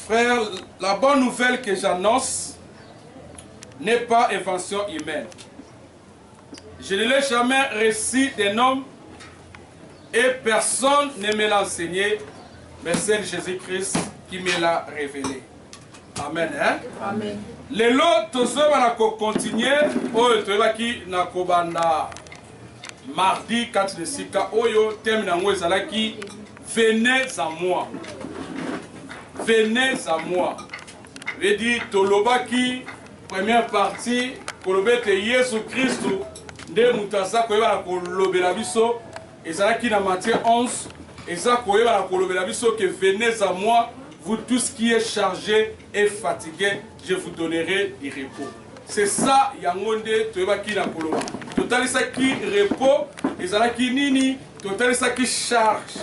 Frère, la bonne nouvelle que j'annonce n'est pas invention humaine. Je ne l'ai jamais reçu d'un homme et personne ne me l'a enseigné, mais c'est Jésus-Christ qui me l'a révélé. Amen. Hein? Amen. Lelo tozo bana ko continuer oyo toyebaki na kobanda mardi 4 de sika oyo thème nango ezalaki venez à moi. Venez à moi. Je dis tolobaki première partie kolobete Yesu Christu nde mutaza koyeba na kolobela biso ezalaki na Matthieu 11 eza koyeba na kolobela biso que venez à moi vous tous qui êtes chargés et fatigués, je vous donnerai du repos. C'est ça, Yangonde, Toebaki na Koloba. Total ça qui repos, ezalaki nini, total ça qui charge,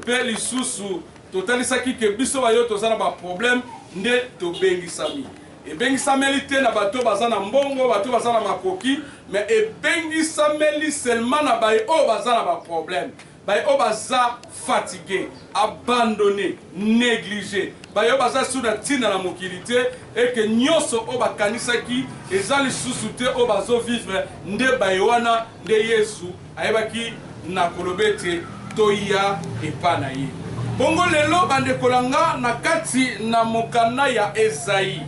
pe lisusu, total ça qui que biso bayo tozana ba problème, nde to bengi sami. Et bengi sameli te na bato bazana mbongo, bato bazana makoki, mais et bengi sameli seulement na bayo bazana ba problème. Bayo baza fatigué, abandonné, négligé. Bayo baza sous la tina la mokilité et que nyoso oba kanisaki ezali susute oba zo vivre nde bayoana nde Yesu ayebaki na kolobete toya epana ye. Bongo lelo bande kolanga na kati na mokana ya Esaïe.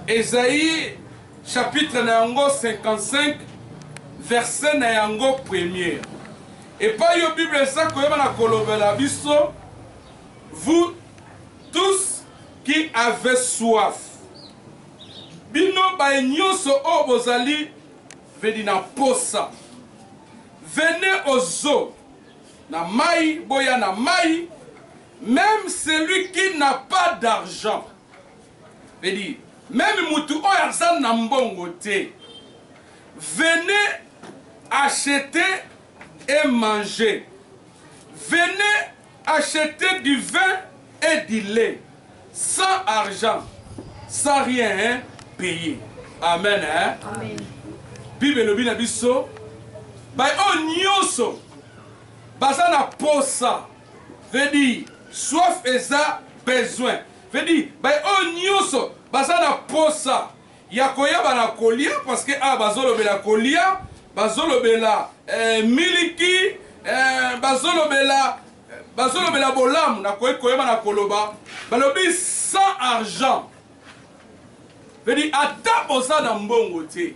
Esaïe chapitre na yango 55 verset na yango premier. Et pas la Bible ça vous tous qui avez soif. Bino ba nyonso o bozali vedina posa. Venez aux eaux. Na mai boya na mai, même celui qui n'a pas d'argent. Vedi, même mutu o yazan na mbongo te. Venez acheter et manger. Venez acheter du vin et du lait, sans argent, sans rien hein, payer. Amen. Hein? Amen. Bible lobi na biso, ba o nyonso, bazana posa, veut dire soif eza besoin. Veut dire ba o nyonso, bazana posa, ya koyeba na kolia parce que bazolo bela kolia. Bazolobela miliki bazolobela bolamu na koyeba na koloba balobi sans argent veut dire ata bosa na mbongo te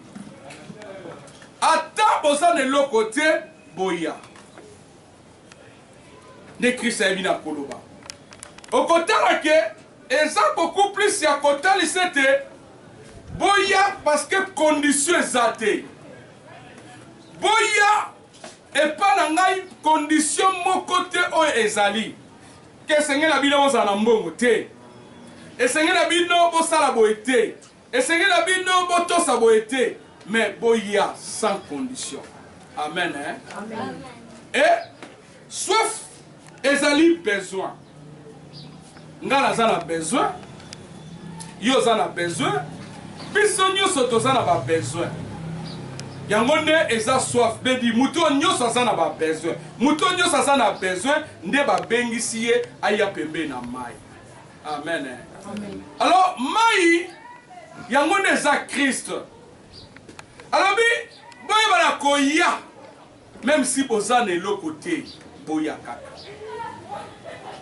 ata bosa na eloko te boya de Christ ayebi na koloba okotala ke eza beaucoup plus ya kotalisa te boya parce que condition eza te boya et pas na ngai condition moko te oyo ezali ke senge na bino bozala na mbongo te esenge na bino bosala boye te esenge na bino botosa boye te mais boya sans condition. Amen. Hein? Amen. Et soif ezali besoin nga naza na besoin yo oza na besoin biso nyonso toza na ba besoin. Yango nde eza soif bedi mutu nyonso aza na ba besoin. Mutu nyonso aza na besoin nde ba bengisi ye aya pembe na mai. Amen. Amen. Alors mai yango nde eza Christ. Alors bi boye bana koya même si boza na eloko te boya kaka.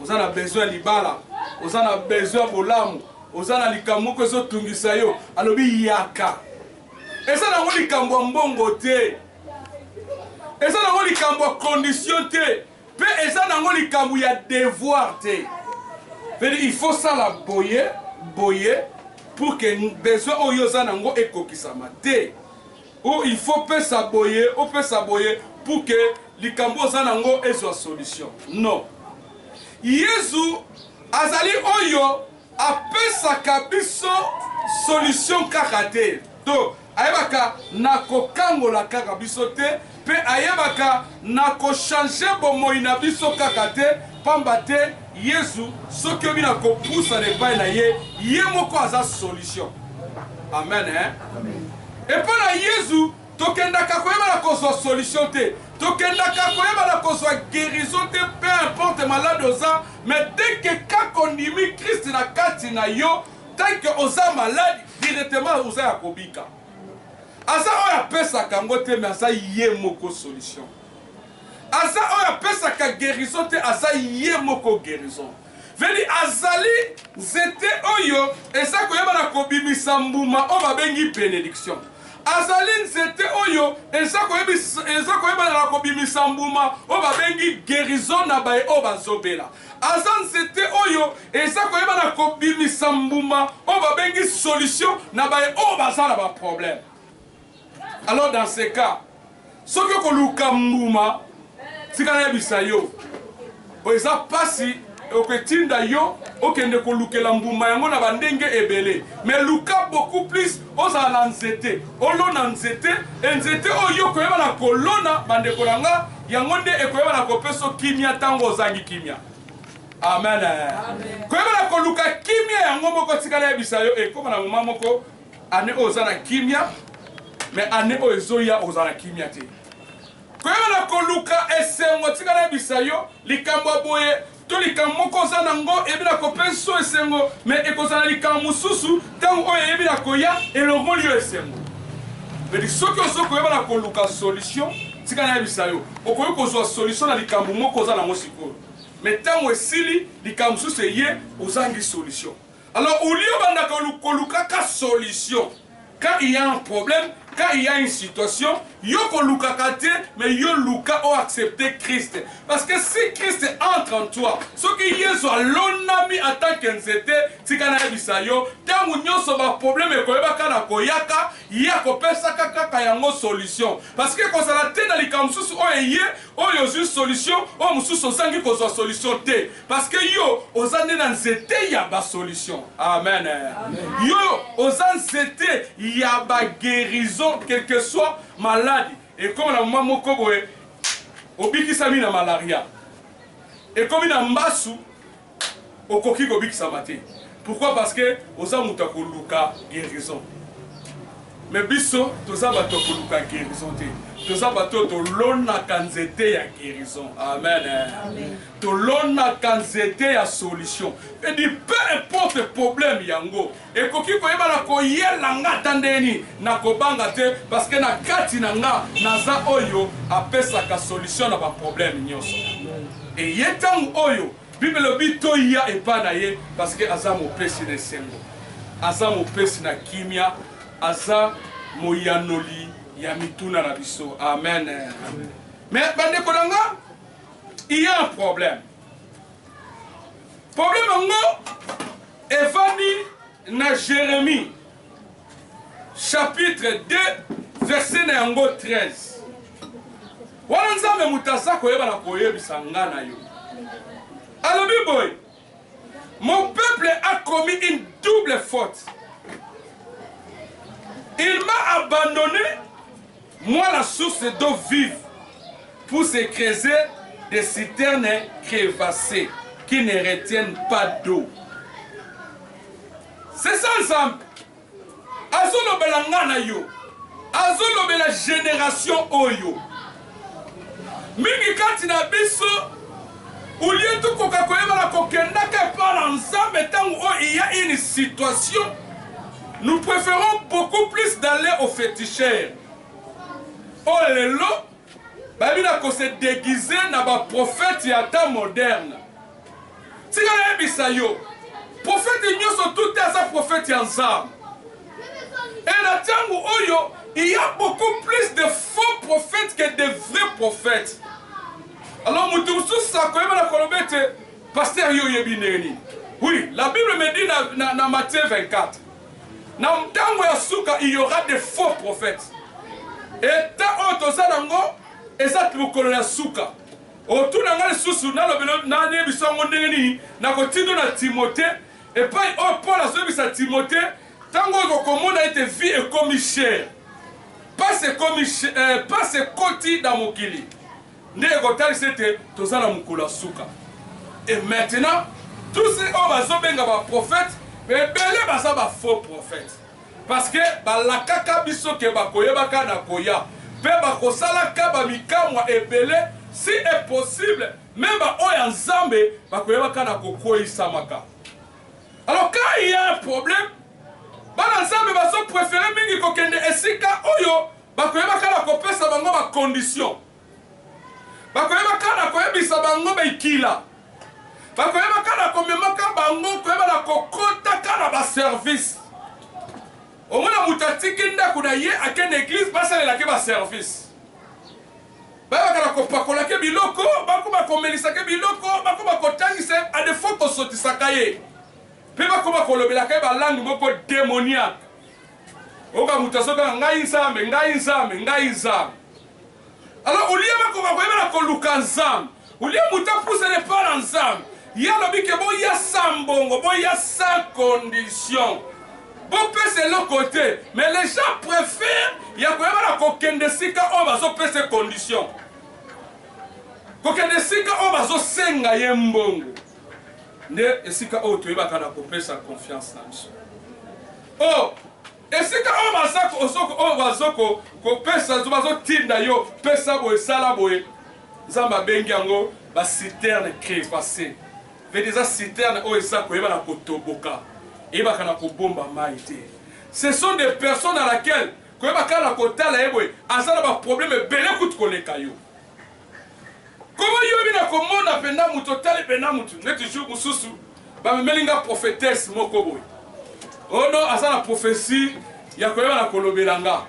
Oza na besoin libala, oza na besoin bolamu, oza na likambo ko ezotungisa yo alobi yaka. Eza na ngoli kambo mbongo te. Eza na ngoli kambo condition te. Pe eza na ngoli kambo ya devoir te. Il faut ça la boyer pour que besoin oyo za nango ekokisama te. Ou il faut pe saboyer, ou pe saboyer pour que likambo za nango ezwa solution. Non. Yesu azali oyo apesaka biso solution kaka te. To ayebaka na kokangola kaka biso te pe ayebaka na ko changer bomoi na biso kaka te pamba te Yesu soki obi na kopusa epai na ye ye moko aza solution. Amen. Hein? Amen. Et pas na Yesu tokendaka koyeba na kozwa solution te tokendaka koyeba na kozwa guérison te peu importe malade oza mais dès que kaka ondimi Christ na kati na yo tant que oza malade directement oza ya kobika aza oyo apesaka yango te mais aza ye moko solution aza oyo apesaka guérison te aza ye moko guérison veli azali nzete oyo eza koyeba na kobimisa mbuma oyo babengi bénédiction azali nzete oyo eza koyeba na kobimisa mbuma oyo babengi guérison na baye oyo bazobela aza nzete oyo eza koyeba na kobimisa mbuma oyo babengi solution na baye oyo baza na baproblème. Alors dans ce cas soki okoluka mbuma tika nayebisa yo oyo eza pasi oketinda yo okende kolukela mbuma yango na bandenge ebele mais luka beaucoup plus ozala na nzete olona nzete nzete oyo koyeba na kolona bandeko na nga yango nde ekoyeba na kopesa kimia ntango ozangi kimia. Amen. Koyeba na koluka kimia yango moko tika nayebisa yo ekoma na moma moko ane oyo oza na kimia mais ane oyo ezoya ozala na kimia te koyeba na koluka esengo tika nayebisa yo likambo boye to likambo moko oza nango ebila kopesa esengo mais ekozala likambo mosusu ntango oyo eyebila koya elongoli yo esengo mais soki ozo koyeba na koluka solution tika nayebisa yo okoki kozwa solution na likambo moko oza nango sikoyo mais ntango esili likambo mosusu eye ozangi solution. Alors olie obandaka kolukaka solution quand il y a un problème, quand il y a une situation, yoko luka kate, mais yo luka o accepter Christ. Parce que si Christ entre en toi, ce qui est sur l'onami en tant qu'enzete, si kana yebisa yo, tangu nyoso ba problème e koyeba kana koyaka, yako pesa kaka yango solution. Parce que quand ça la tête dans les kamsusu o eye, o yo juste solution, o mususu sangi ko zo solution te. Parce que yo ozane na nzete ya ba solution. Amen. Amen. Yo ozane nzete ya ba guérison quel que soit malade. Et comme la maman Mokoboe, obikisami na malaria. Et comme il a mbasu, okoki obikisamate. Pourquoi? Parce que oza mutako luka guérison. Mais biso toza bato ko luka guérison te. Toza bato to lona kanzete ya guérison. Amen. Amen. To lona kanzete ya solution. Et dit peu importe le problème yango. Et koki koyeba na koyela ngata ndeni na kobanga te parce que na kati na nga naza oyo apesa ka solution na ba problème nyoso. Et yetangu oyo Bible bito ya epana ye parce que aza mopesi na sengo. Aza mopesi na kimia, aza moyanoli ya mituna na biso. Amen. Amen. Mais bande konanga il y a un problème. Problème ngo evani na Jérémie chapitre 2 verset na yango 13. Wana nzambe mutasa koyeba na koyebisa nga na yo. Alors boy, mon peuple a commis une double faute. Il m'a abandonné, moi la source d'eau vive, pour se creuser des citernes crevassées qui ne retiennent pas d'eau. C'est ça ensemble. Azolo belangana yo. Azolo bela génération oyo. Mingi kati na biso au lieu de kokakoyeba la kokenda ke par ensemble tant où il y a une situation, nous préférons beaucoup plus d'aller au féticheur. Oh lelo, babina ko se déguiser na ba prophète ya temps moderne. Tika na bisayo. Prophète nyoso tout est sa prophète ensemble. Et la tango oyo, il y a beaucoup plus de faux prophètes que de vrais prophètes. Alors, pasteur Yoyebineni. Oui, la Bible me dit dans Matthieu 24. Dans il y aura des faux prophètes. Et tant que ça et ça tu souka. Autour de la sous na bisangondeni na kotindo na Timothée et pas Paul a sauvé sa Timothée tant que commande a été vie et comme cher. Pas c'est côté dans mon kili. Et maintenant, tous ces hommes sont prophètes, mais ils sont faux prophètes. Parce que la kaka biso ke bakoya baka na koya. pe bakosalaka bamikamwa ebele si est possible même oyo nzambe bakoyebaka na kokweisamaka. Alors quand il y a un problème bana nzambe bazo préféré mingi kokende esika oyo bakoyebaka na kopesa bango ba condition, bakoyebaka na koyebisa bango baikila, bakoyebaka na komemaka bango koyeba na kokotaka na baservice. Omona mutatiki ndako na ye akende église basalelaki baservice, bayebaka na kopakolaki biloko, bakoma komelisaki biloko, bakoma kotangisa a défaut kosotisaka ye mpe bakoma kolobelaka ye balangi moko démoniaque. Oka mutasoka ngai nzambe, ngai nzambe, ngai nzambe. Alors au lieu bakoma koyeba na koluka nzambe, au lieu muta pousser pas na nzambe, ya lobi ke boya sambongo, boya sans condition. Bon c'est l'autre côté, mais les gens préfèrent ya koyeba na kokende sika o bazo pese condition. Kokende sika o bazo senga ye mbongo. Ne esika o toyebaka na kopesa confiance na biso. Oh, esika o basako osoko o bazoko kopesa zo bazo tinda yo pesa boye sala boye. Nzamba bengi yango ba citerne crépassée. Vedeza citerne o esako yeba na kotoboka. Ebaka na kobomba mai te. Ce sont des personnes à laquelle koyebaka na kotala yeboye azala ba problème belé kut koleka yo. Comment yo bina komona penda mutu tali penda mutu neti jour mususu ba melinga prophétesse moko boy. Oh non, azala prophétie ya koyeba na kolobelanga.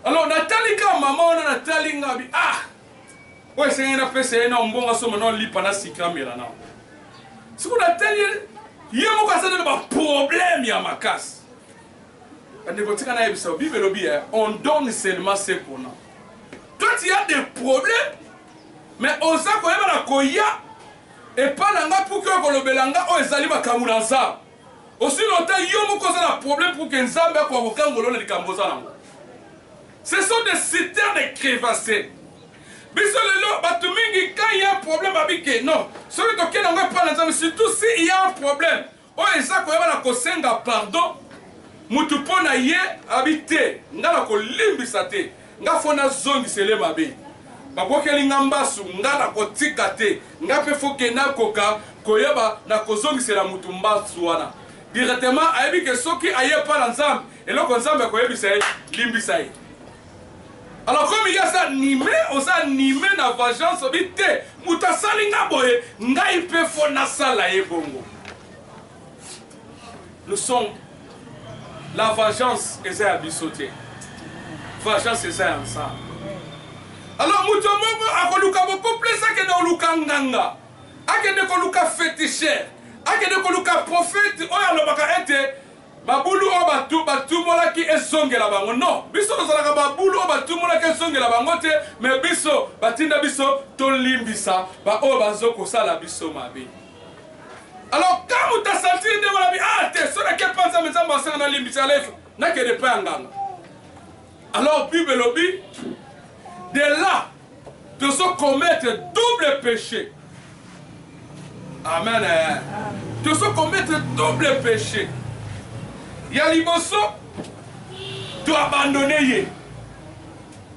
Alors natali ka maman na natali ngabi ah. Ouais c'est une pese na mbonga so maintenant lipa na sikramela na. Siku natali yemo ka ça ba problème ya makas. Ande kotika na yebisa Bible lobi on donne seulement ce qu'on a. Toi tu as des problèmes. Mais osa koyeba na koya et pas nanga pour que kolobelanga o ezali makamuna nzambe. Aussi longtemps yo moko za na problème pour que nzambe ko kokangolo na likamboza nango. Ce sont des citernes crévassées. Biso lelo batu mingi quand il y a un problème abike non. Celui to ke nanga pas nzambe surtout si il y a un problème. O eza koyeba na kosenga pardon. Mutu pona ye habité ngala ko limbisa te. Nga fona zongi sele mabe. Bakokeli ngambasu ngala kotika te ngape foke na koka koyeba na kozongisela mutu mbasu wana directement ayebi ke soki aye pa na nzambe eloko nzambe koyebisa limbisa ye. Alors comme il y a ça nimé osa nimé na vengeance obite mutasali ngaboye ngai pe fo na sala ye bongo. Nous sommes la vengeance est à bisoter. Vengeance est à ensemble. Alors, Moutomomo a koluka beaucoup plus à que de koluka nganga, à que de koluka féticheur, à que de koluka prophète, oya lobaka ete, babulu o batu mola ki esonge la bango. Non, biso ozalaka babulu o batu mola ki esonge la bango te, mais biso batinda biso to limbisa, ba o bazoko sala biso mabe. Alors, quand vous t'as senti de la vie, ah, t'es sur laquelle pense à mes ambassades dans limbisa lef, n'a que de pas nganga. Alors, Bible lobby. De là, de se commettre double péché. Amen. De se commettre double péché. Il y a l'imoso, tu abandonner.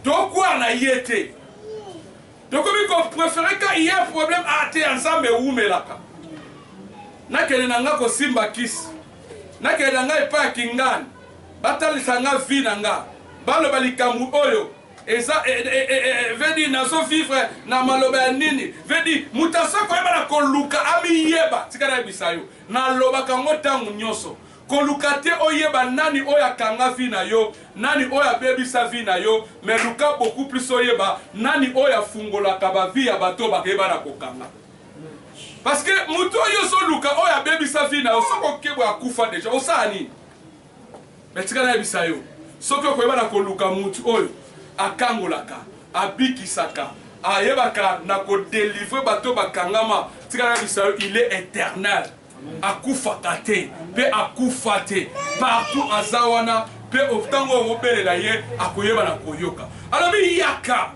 Tu quoi na yété. Donc, comme il préfère quand il y a un problème, à te ensemble ou melaka. Na kele nanga ko simba kis. Na kele nanga epa kingani. Batali sanga vi nanga. Balo balikamu oyo. Et ça, veut dire, naso vivre na maloba nini. Veut dire, mutasa ko yeba na koluka ami yeba. Tikana bisayo. Na loba kango tangu nyoso. Koluka te oyeba nani oya kanga vina yo. Nani oya baby sa vina yo. Mais luka beaucoup plus oyeba. Nani oya fungola kabavi ya bato bakeba na kokanga. Parce que muto yo so luka oya baby sa vina yo. Soko kebo ya kufa deja. Osa nini. Mais tikana bisayo. Soko ko yeba na koluka mutu oyo. Akangolaka, abikisaka, ayebaka na ko délivrer bato bakangama, tikana bisayo il est éternel. Akufaka te, pe akufa te, partout azawana, pe oftango obelela ye akoyeba na koyoka. Alors bi yaka,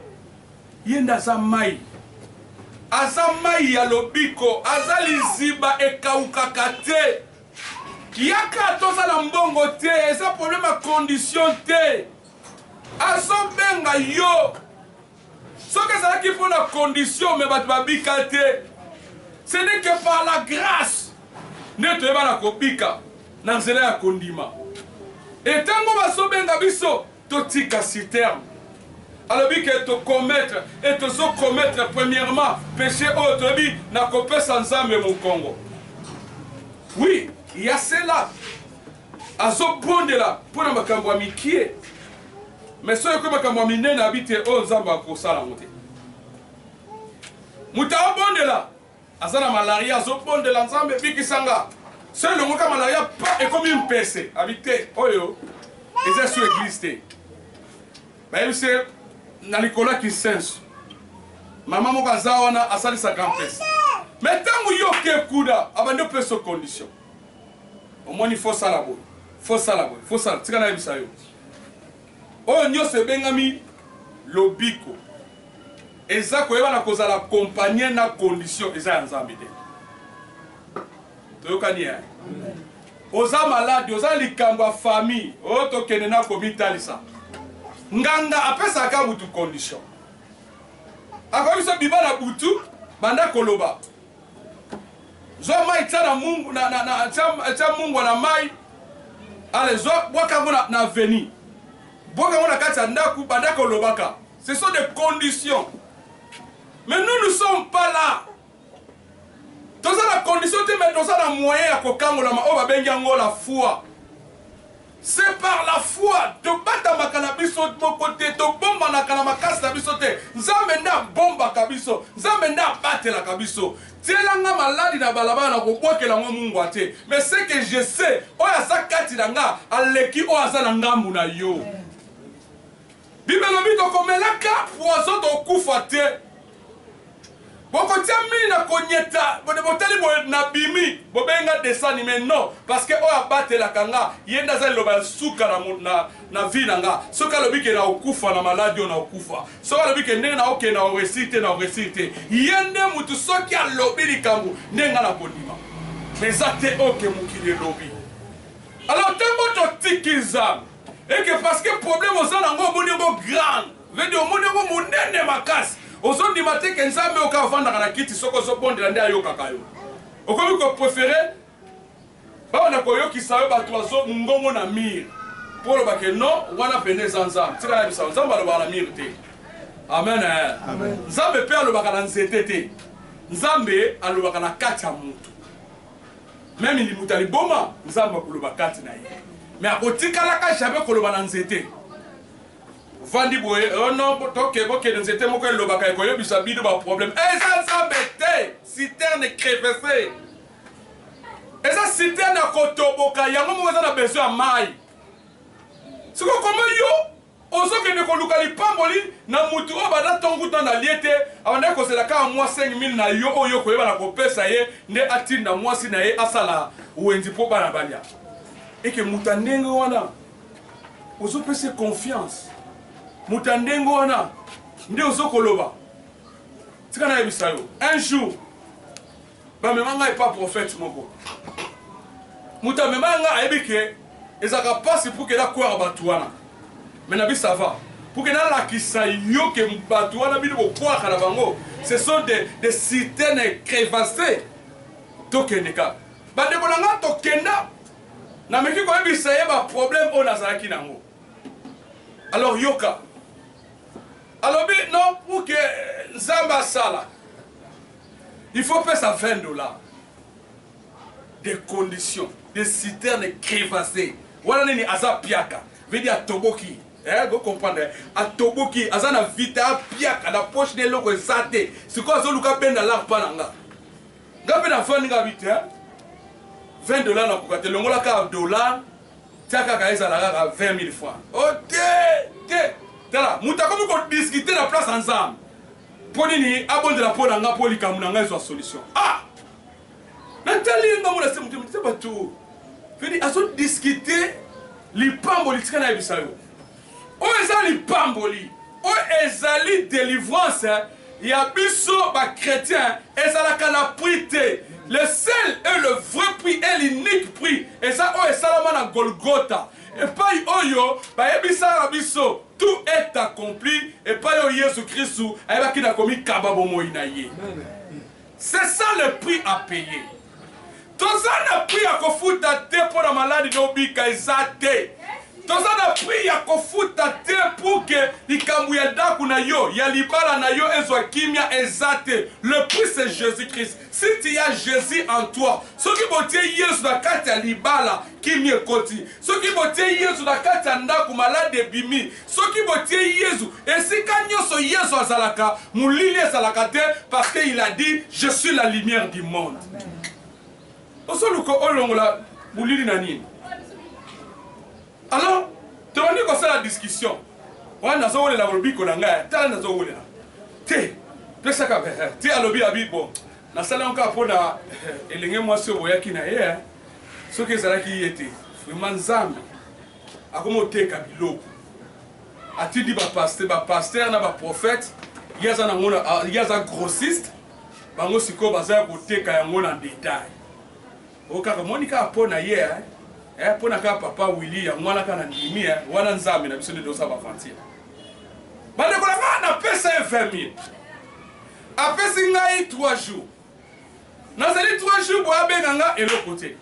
yenda za mai. Aza mai ya lobiko, aza liziba ekaukaka te. Yaka toza la mbongo te, eza problème à condition te. azobenga yo soki ezalaki mpo na condition me bato babika te. Ce n'est que par la grâce nde toyeba na kobika na nzela ya kondima. Etango bazobenga biso totika citerne alobi ke tocommettre et tozocommettre premièrement péché oyo toyebi na kopesa nzambe mokongo. Oui, il y a cela azobondela mpo na makambo ya mikie mais soki okoki makambo ya minene abi te oyo nzambe akosala ngo te. Moto abondela aza na malaria azobondela nzambe ebikisanga so elongoka malaria pa ekomi mpese abi te oyo eza su église te. Bayebi se na likolo ya kisenso mama moko aza wana asalisaka mpese me ntango yo okekuda abandi opesa o condition omoni fosala boye fosala boye fosala tika nayebisa yo oyo nyonso ebengami lobiko eza koyeba na kozala accompagné na condition eza ya nzambe te. Toyokani ya oza maladi oza likambo ya famille oyo tokende na komitalisa nganga apesaka butu condition akobiso biba na butu banda koloba zo mai tia na mungu tia mungu na mai ale zo bwakango na veni bwakango na kati ya ndaku banda kolobaka. Ce sont des conditions. Mais nous ne sommes pas là. Dans la condition, mais dans la moyen à kokamolama o babengi yango la foi. C'est par la foi. De battre ma cannabis de mon côté, de bomba na canamakas na bisote. Nzambe na bomba kabiso. Nzambe na battre la kabiso. Tielanga maladi na balaba na kokwa la mungu ate. Mais c'est que je sais, oya sakati nanga aleki o azana ngambu na yo. Bibelobi to komelaka poison to kufa te. Boko tia mini na konyeta, boteli na bimi, bobenga desani mais non parce que o abate la kanga, yenda za loba suka na vie nanga. Soka lobi ke na okufa na maladi na okufa. Soka lobi ke ndenge na oke na resite. Yende mutu soki a lobi likambu ndenga na kondima. Mais ate oke mukile lobi. Alors tembo to tikiza. Et que parce que le problème aux gens grand, veut dire au monde monene makas. Aux gens du matin que nous avons au vendre dans la kiti soko sopon de l'année ayo kakayo. Au comme qu'on préférait, bah on a koyo qui savait bah toi so ngongo na mir. Pour le bac non, on a peine zanzam. C'est la mission. Zanzam va le mir te. Amen. Amen. Nzambe pe alo baka na nzetete. Nzambe alo baka na kati ya mutu. Même il mutali boma, nzambe ko lo bakati na ye. Mais à côté kalaka jamais koloba na nzete. Vandi boye non toke boke nzete moko lobaka ko yebisa bido ba problème. Ça s'embêter, citerne crevessée. Et ça citerne kotoboka yango mo za na besoin mai. Siko comment yo ozoke ne koluka lipamboli na mutu o bada tonguta na liete abanda ko sela ka mwa 5000 na yo oyo ko yeba na kopesa ye nde atinda mwasi na ye asala wenzi po bana balia. Et que Moutandengo wana, ozo pese confiance. Moutandengo wana, nde ozo koloba. Tika na yebisa yo. Un jour, ba memanga est pas prophète moko. Mouta memanga ayebike, ezaka passe pour que la croire batuana. Mais nabi ça va. Pour que na la kisa yo ke batuana bi ko croire na bango. Ce sont des citernes crevassées. Tokeneka. Ba de bolanga tokenda. Na meki ko ebisa ye ba problème o nazalaki nango. Alors yoka. Alors non pour que Zamba sala. Il faut payer ça $20. Des conditions, des citernes crevassées. Voilà nini aza piaka. Veut dire toboki. Vous comprenez? A toboki azana vita piaka na poche de loko sate. C'est quoi zo luka benda la pananga. Ngabe na fani ngabite hein? $20 na kokate longola ka $, tiaka ka eza la 20 000 francs. OK. Tala, mutako ko discuter la place ensemble. Ponini abonde la pona nga poli kamunanga zo solution. Ah! Natali nga mona semuti mutse batu. Fini aso discuter li pamboli tika na bisayo. O ezali pamboli, o ezali délivrance, ya biso ba chrétien ezalaka na prité. Le seul et le vrai prix et l'unique prix. Et ça, oh, et ça, la Golgotha. Et pas oyo, bah, ebisa rabiso. tout est accompli et pas yo Jésus Christ ayeba ki na komi kababo moinaye. C'est ça le prix à payer. Tout ça n'a prix à kofuta te pour la maladie d'obika ezate. Tout ça n'a pris à kofuta te pour que likambu ya daku na yo, ya libala na yo ezwa kimia ezate. Le prix c'est Jésus-Christ. Si tu as Jésus en toi, ce qui botie Yesu na kati ya libala kimia koti. Ce qui botie Yesu na kati ya ndaku malade bimi. Ce qui botie Yesu et si kanyoso Yesu azalaka, mulili azalaka te parce qu'il a dit je suis la lumière du monde. Osoluko olongola mulili na nini? Alors, tu vas dire que c'est la discussion. On a dit la lobby qu'on a gagné. Tu as dit que c'est la tu as lobby à Bibo. Na sala encore pour na elenge moi sur boyaki na ye. Ce que ça qui était. Vraiment Nzambe. Akomo teka biloko. Ati di ba pasteur na ba prophète, yaza na ngona yaza grossiste. Bango siko baza ko teka yango na détail. Okaka monika apona ye pona ka papa Willy ya mwana kana ndimi wana Nzambe na biso de dosa ba fantir. Bande ko na pesa 20 000. Apesi ngai 3 jours. Na zali 3 jours bo abenga nga elokote.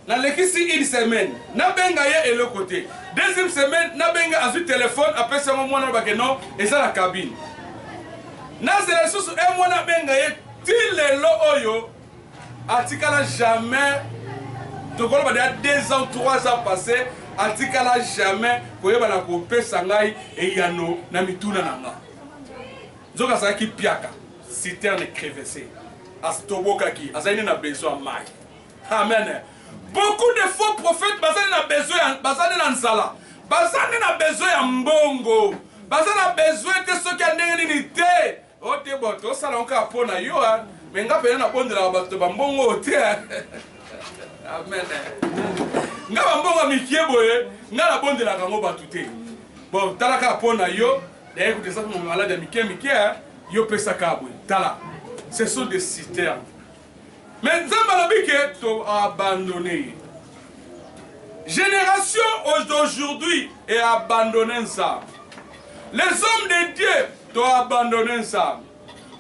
Na lekisi une semaine, na benga ye elokote. Deuxième semaine, na benga azu téléphone apesi mo mwana ba ke non et ça la cabine. Na zela susu mwana benga ye ti lelo oyo atikala jamais. Donc on va dire 2 ans, 3 ans passés, atikala jamais koyeba na kopé sangai et yano na mituna nanga. Zoka sa ki piaka, citerne crevassée. Astoboka ki, azaini na besoin mai. Amen. Beaucoup de faux prophètes bazani na besoin, bazani na nzala. Bazani na besoin ya mbongo. Bazani na besoin te soki ndenge ni te. Ote boto sala onka pona yo, mais nga pena na bondela bato ba mbongo te. Amen. Nga bambonga mikie boye, nga la bonde la kango batute. Bon, talaka pona yo, d'ailleurs écoutez ça mon malade mikie yo pesa kabwe. Tala. Ce sont des citernes. Mais Nzamba lobike to abandonné. Génération d'aujourd'hui est abandonné ça. Les hommes de Dieu to abandonné ça.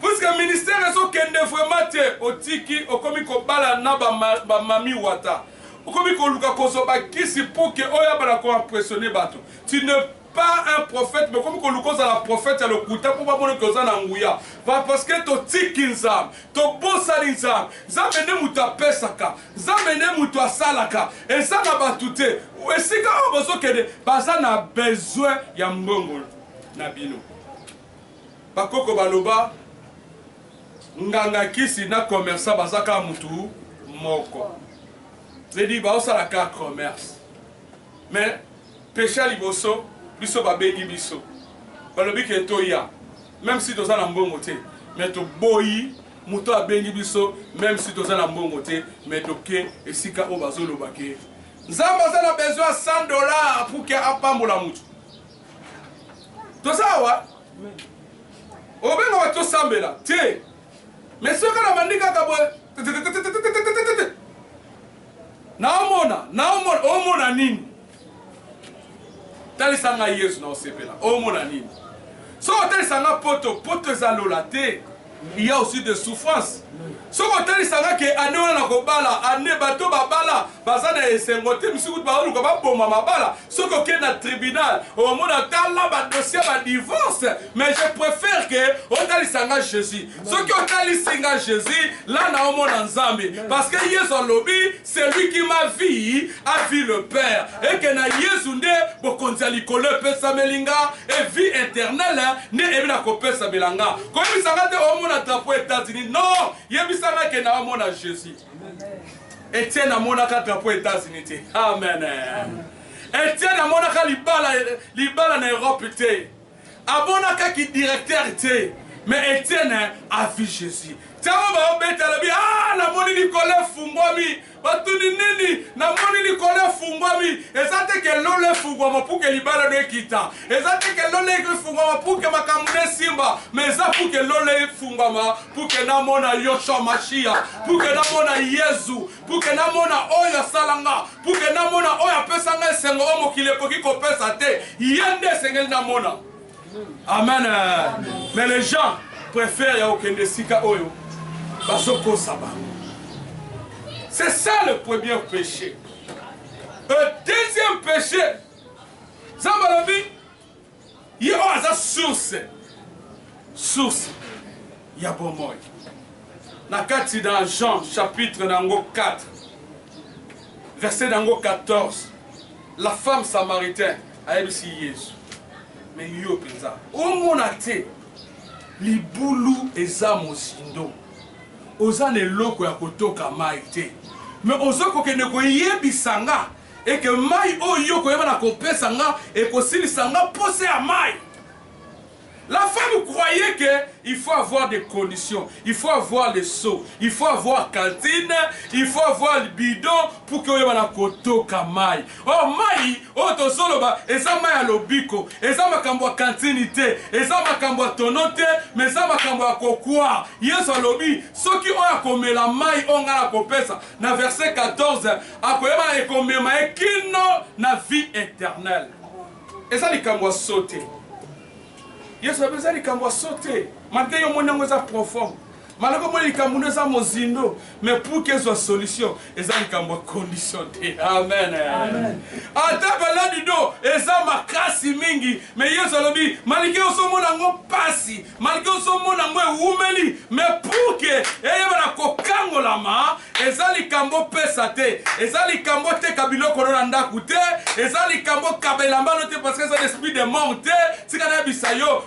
Puisque le ministère est au vraiment au tiki, au komiko bala na ba mami wata. Au komiko luka kosoba kisi pour que oya bala ko impressionner bato. Tu n'es pas un prophète, mais comme qu'on nous la prophète, le kuta pour pas bonne cause en ngouya. Parce que to tiki nzam, to bossa nzam, zamene muta pesaka, zamene muta salaka, et ça na batute. Et si quand on besoin que baza na besoin ya mbongo na bino. Bakoko baloba nganga kisi na commerçant bazaka mutu moko. Je dis ba osala ka commerce. Mais péché liboso biso babengi biso. Balobi ke toya même si toza na mbongo te, mais to boyi mutu abengi biso même si toza na mbongo te, mais to ke esika o bazoloba ke. Nzamba za na besoin $100 pour que apambola mutu. Toza wa obenga bato sambela te. Mais ce que la bandika kabo naomona nini talisanga Yesu na osepela omona nini so talisanga poto ezalola te. Il y a aussi des souffrances. Ce qu'on t'a dit, c'est que année on a kobala, année bateau babala, bazana esengote, misuku baolu kaba boma mabala. Ce qu'on est dans le tribunal, au monde a tala ba dossier ba divorce, mais je préfère que on t'a dit sanga Jésus. Ce qu'on t'a dit sanga Jésus, là na au monde ensemble, parce que Yesu lobby, c'est lui qui m'a vie, a vu le Père, et que na Yesu nde bo konzali kole pesa melinga et vie éternelle, ne ebina ko pesa belanga. Comme sanga de au monde atrapo États-Unis, non, yebisanga ke na au monde Jésus. Etienne amonaka drapeau États-Unis. Amen. Etienne amonaka libala na Europe te. Amonaka ki directeur te. Mais Etienne a vu Jésus. Tamo ba obeta labi na moni likole fungwami. Batuni nini na moni likole fungwami lobi ezate ke lole fungwa pour que libala de kita ezate ke lole fungwa pour que makamune simba mais ça pour que lole fungwa pour que namona Yoshua Mashia pour que namona Yesu pour que namona oya salanga pour que namona oya pesanga sengo omo kilekoki ko pesa te yende sengel namona. Amen. Mais les gens préfèrent ya okende sika oyo basoko saba. C'est ça le premier péché. Le deuxième péché, Zambalabi, il y a une source, il y a bon mot. Dans Jean chapitre 4, verset 14, la femme samaritaine a dit Jésus. Mais il y a un au monate, libulu eza mosindo. Ozane loko ya kotoka maite. Mais ozoko kende ko yebisanga et que mai oyo ko yeba na kopesa nga et ko silisanga posé à mai. La femme croyait qu'il faut avoir des conditions, il faut avoir les seaux, il faut avoir cantine, il faut avoir le bidon pour que yeba na kotoka mai. Oh mai, oh to solo ba eza mai ya lobiko, eza makambo ya cantine te, eza makambo ya tonote, mais eza makambo ya kokwa. Yesu alobi soki oya komela mai onga na kopesa na verset 14 akoyeba ekomema ekino na vie éternelle. Eza likambo ya sauter. Yesu a besoin de sauter. Malgré que mon nom est profond. Malgré que mon nom est mozindo. Mais pour qu'il y ait une solution, il y a une condition. Amen. Amen. Atabala du dos, il y a ma casse mingi. Mais Yesu a dit, malgré que son nom est passé, malgré que son nom est oumeli, mais pour que il y ait une kokango lama, il y a une kambo pesate, il y a une kambo te kabilo koranda kute, il y a une kambo kabelamba note parce que c'est l'esprit de mort.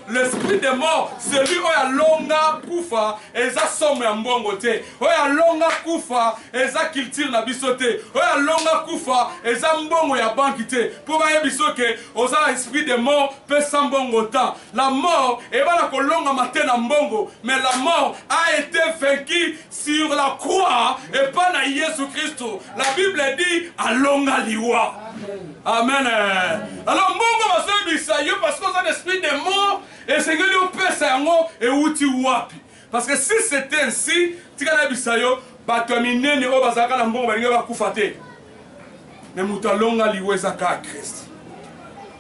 L'esprit de mort, celui où il y a longa kufa, et ça somme en bon côté. Où il y a longa kufa, et ça qu'il tire na bisoté. Où il y a longa kufa, et ça mbongo ya bankité. Pour voir bisoké, où ça l'esprit de mort peut s'en bon temps. La mort, et va la kolonga matin en bongo, mais la mort a été vaincue sur la croix et pas na Jésus Christ. La Bible dit à longa liwa. Amen. Alors, mon parce que c'est l'esprit de mort et c'est que nous pèsons et outi wapi. Parce que si c'était ainsi, tu as bisayo, batomine ne obazaka na mbongo balinga bakufate. Mais mutalonga liweza ka Christ.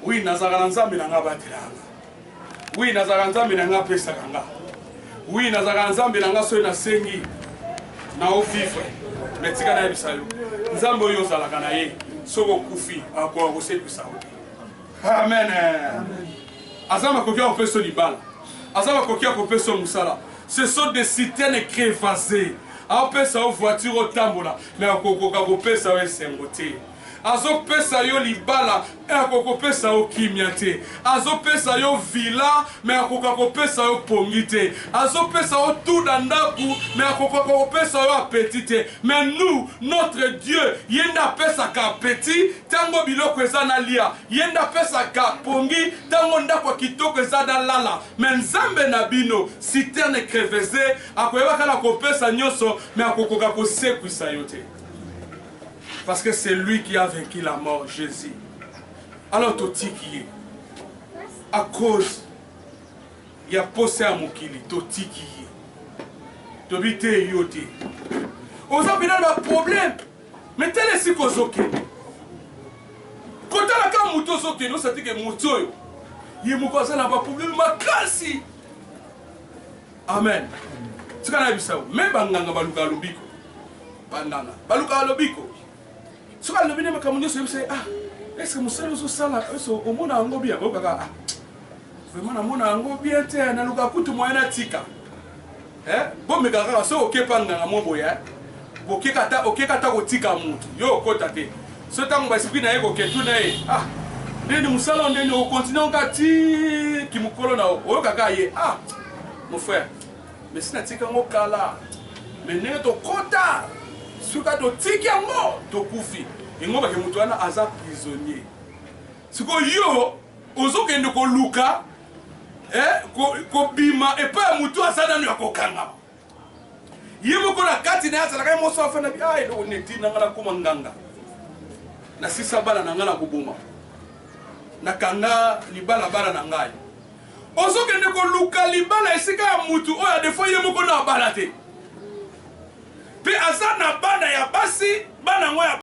Oui, nazaka nzambe na ngabatiranga. Oui, nazaka nzambe na ngapesa kanga. Oui, nazaka nzambe na ngaso na sengi. Na ofifre. Mais tu as bisayo. Nzambe yo zalaka na ye. Soko kufi akwa kosekisa. Amen. Azama kokia opeso libala. Azama kokia opeso musala. Ce sont des citernes crévasées. Apesa o voiture au tambola. Mais akokoka kopesa we sengote. Azo pesa yo libala, et akoko pesa yo kimiate. Azo pesa yo villa, mais akoko pesa yo pongite. Azo pesa yo tout dandaku, mais akoko pesa yo appétite. Mais nous, notre Dieu, yenda pesa ka petit, tango biloko ezana lia. Yenda pesa ka pongi, tango ndako kitoko ezana lala. Mais nzambe na bino, citerne crevaisée, akoyeba kana ko pesa nyoso, mais akoko ko sekwisa yote. Parce que c'est lui qui a vaincu la mort, Jésus. Alors, toti qui est. À cause, il y a posé à Moukili, toti qui est. Tobite yote. Aux hommes, il y a un problème. Mais tel est ce qu'on a. Quand on a un mouton, nous savons que mouton, il y a un problème, mais kasi. Amen. C'est ce qu'on a vu ça. Même Banganga Baluka Lubiko. Bandana. Baluka Lubiko. Si vous avez dit que est-ce que vous savez que ça au monde a bien? Vraiment, on a bien été dans le coup de moyen tika. Bon, mais quand on a ok panga mon boya, ok kata tika mutu. Yo kotate. Ce temps on esprit na ego ketu na e. Ah, ndeni musala ndeni au continent kati kimukolo na o kaka ye. Ah, mon frère. Mais si na tika ngokala. Mais ne to kota. Suka to tiki yango to kufi ingo ba ke mutu ana aza prisonnier siko yo ozokende ko luka ko bima e pa mutu asana no yakokanga yimo ko na kati na asala kai moso afana bi ai do neti na ngala kuma nganga na sisa bana na nga na koboma nakanga libala bala na ngai ozokende koluka libala esika ya mutu oyo defo ye moko na bala te pe asa na bana ya basi bana ngo ya